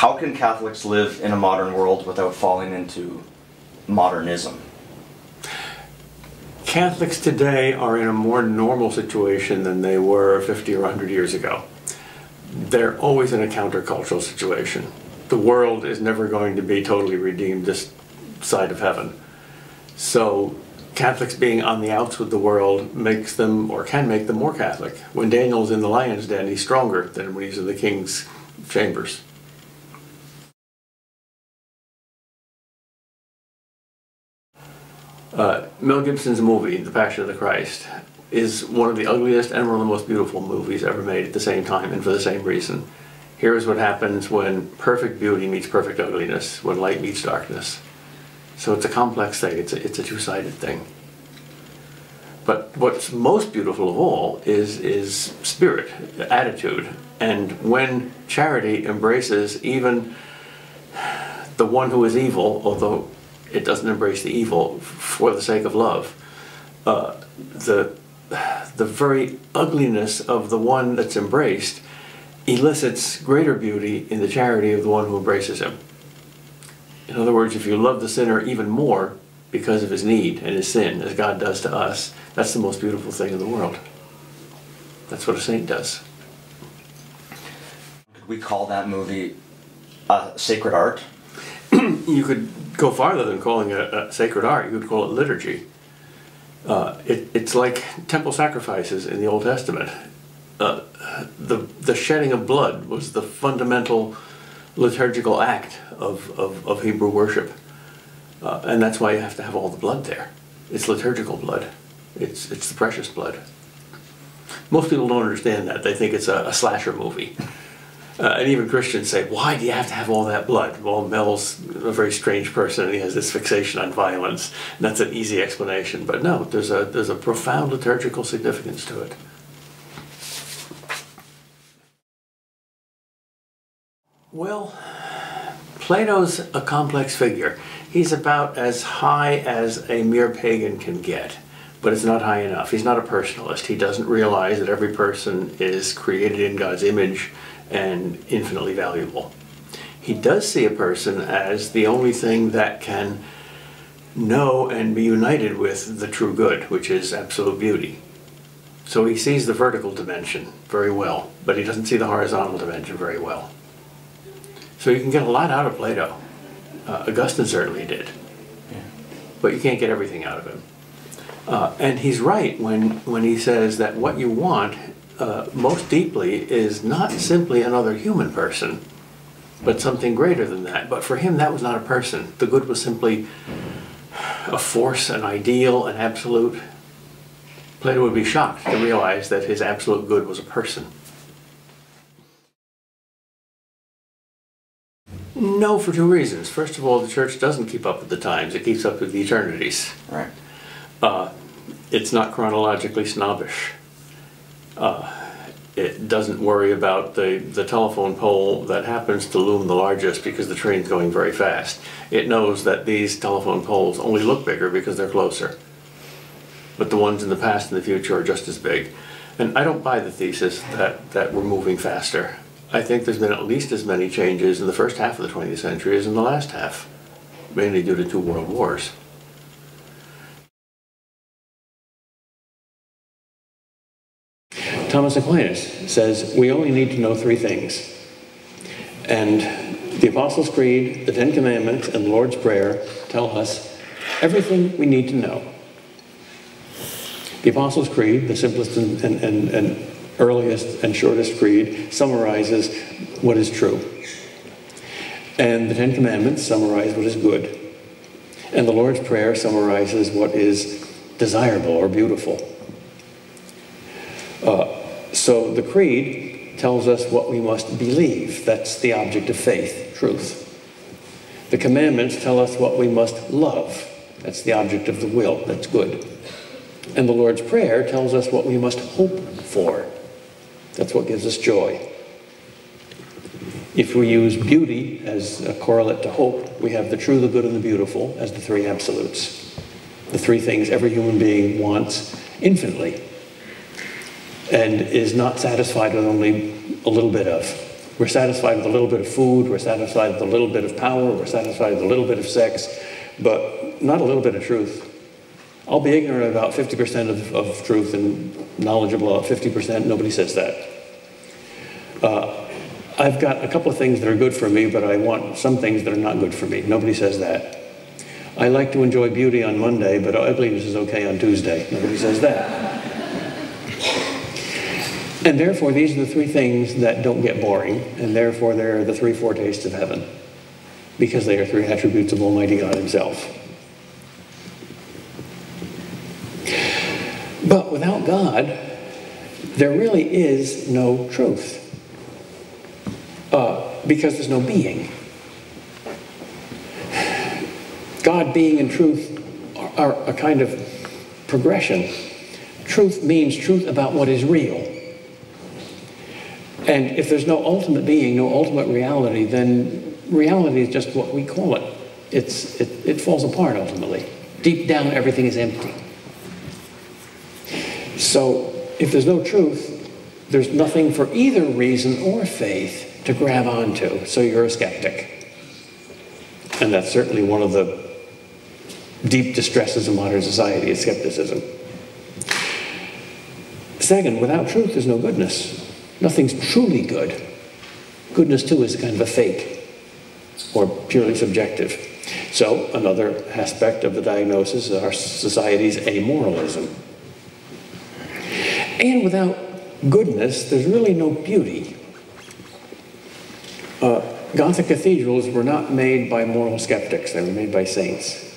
how can Catholics live in a modern world without falling into modernism? Catholics today are in a more normal situation than they were 50 or 100 years ago. They're always in a countercultural situation. The world is never going to be totally redeemed this side of heaven. So Catholics being on the outs with the world makes them, or can make them, more Catholic. When Daniel's in the lion's den, he's stronger than when he's in the king's chambers. Mel Gibson's movie, The Passion of the Christ, is one of the ugliest and one of the most beautiful movies ever made at the same time, and for the same reason. Here's what happens when perfect beauty meets perfect ugliness, when light meets darkness. So it's a complex thing, it's a two-sided thing. But what's most beautiful of all is spirit, attitude. And when charity embraces even the one who is evil, although it doesn't embrace the evil for the sake of love, the very ugliness of the one that's embraced elicits greater beauty in the charity of the one who embraces him. In other words, if you love the sinner even more because of his need and his sin, as God does to us, that's the most beautiful thing in the world. That's what a saint does. Could we call that movie sacred art? You could go farther than calling it a sacred art. You could call it liturgy. It's like temple sacrifices in the Old Testament. The shedding of blood was the fundamental liturgical act of Hebrew worship. And that's why you have to have all the blood there. It's liturgical blood. It's the precious blood. Most people don't understand that. They think it's a slasher movie. And even Christians say, why do you have to have all that blood? Well, Mel's a very strange person and he has this fixation on violence. And that's an easy explanation. But no, there's a profound liturgical significance to it. Well, Plato's a complex figure. He's about as high as a mere pagan can get, but it's not high enough. He's not a personalist. He doesn't realize that every person is created in God's image and infinitely valuable. He does see a person as the only thing that can know and be united with the true good, which is absolute beauty. So he sees the vertical dimension very well, but he doesn't see the horizontal dimension very well. So you can get a lot out of Plato. Augustine certainly did. Yeah. But you can't get everything out of him. And he's right when he says that what you want most deeply is not simply another human person, but something greater than that. But for him, that was not a person. The good was simply a force, an ideal, an absolute. Plato would be shocked to realize that his absolute good was a person. No, for two reasons. First of all, the church doesn't keep up with the times. It keeps up with the eternities. Right. It's not chronologically snobbish. It doesn't worry about the telephone pole that happens to loom the largest because the train's going very fast. It knows that these telephone poles only look bigger because they're closer. But the ones in the past and the future are just as big. And I don't buy the thesis that we're moving faster. I think there's been at least as many changes in the first half of the 20th century as in the last half, mainly due to 2 world wars. Thomas Aquinas says we only need to know 3 things. And the Apostles' Creed, the 10 Commandments, and the Lord's Prayer tell us everything we need to know. The Apostles' Creed, the simplest and earliest and shortest creed, summarizes what is true. And the 10 Commandments summarize what is good. And the Lord's Prayer summarizes what is desirable or beautiful. So the creed tells us what we must believe. That's the object of faith, truth. The commandments tell us what we must love. That's the object of the will. That's good. And the Lord's Prayer tells us what we must hope for. That's what gives us joy. If we use beauty as a correlate to hope, we have the true, the good, and the beautiful as the 3 absolutes. The 3 things every human being wants infinitely and is not satisfied with only a little bit of. We're satisfied with a little bit of food, we're satisfied with a little bit of power, we're satisfied with a little bit of sex, but not a little bit of truth. I'll be ignorant about 50% of truth and knowledgeable about 50%. Nobody says that. I've got a couple of things that are good for me, but I want some things that are not good for me. Nobody says that. I like to enjoy beauty on Monday, but ugliness is okay on Tuesday. Nobody says that. And therefore, these are the three things that don't get boring, and therefore they're the three foretastes of heaven, because they are three attributes of Almighty God Himself. But without God, there really is no truth, because there's no being. God, being, and truth are a kind of progression. Truth means truth about what is real. And if there's no ultimate being, no ultimate reality, then reality is just what we call it. It falls apart ultimately. Deep down, everything is empty. So if there's no truth, there's nothing for either reason or faith to grab onto, so you're a skeptic. And that's certainly one of the deep distresses of modern society, is skepticism. Second, without truth, there's no goodness. Nothing's truly good. Goodness, too, is kind of a fake, or purely subjective. So another aspect of the diagnosis of our society's amoralism. And without goodness, there's really no beauty. Gothic cathedrals were not made by moral skeptics, they were made by saints.